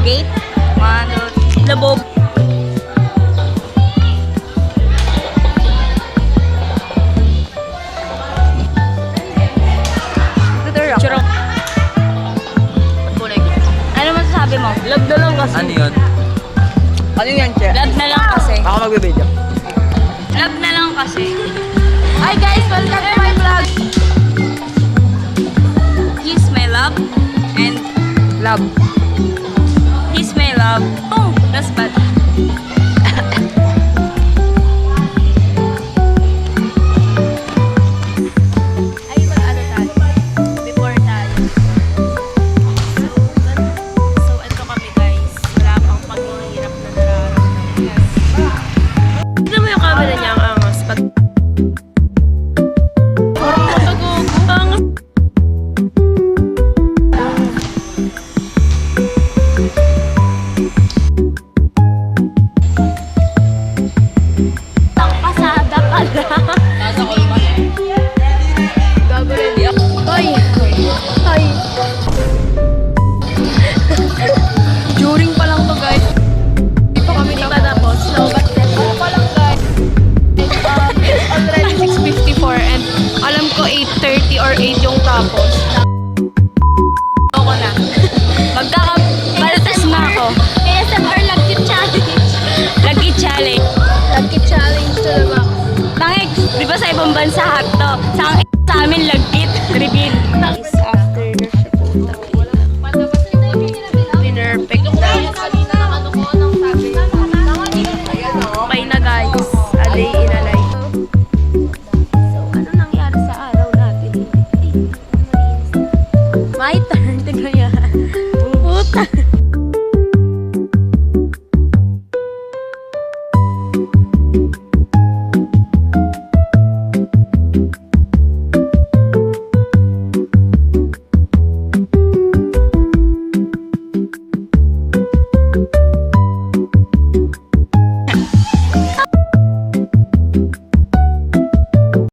Gate. Labob. Churong. Ano masasabi mo? Love na lang kasi. Ano yun? Ano yan, Che? Love na lang kasi. Ako magbibideo. Love na lang kasi. Hi guys! Welcome to my vlog! He's my love. And Love. he's my love. Oh, that's bad. Ay, mag-ano tayo? Before tayo. So, ito kami guys. Wala pang paghihirap na nararamdaman. Tignan mo yung camera niya ang angas. Pag... Angas. Pasada pala. Gago rin. Hoy! Hoy! During pa lang to guys. Hindi pa kami tapos. Slow but steady. Ako pa lang guys. It's already 6:54 and alam ko 8:30 or 8 yung tapos. Ako na. Magkakabalatas na ako. ASMR Lucky Challenge. Lucky Challenge. Lucky Challenge to the max. Tangik, di ba sa ibang bansa hotdog? Sa amin lagkit. Reveal. Is after the Shakuta. Pinerpect na. Bye na guys. A day in a life. So, ano nangyari sa araw natin? My turn. Tignan yan. Puta.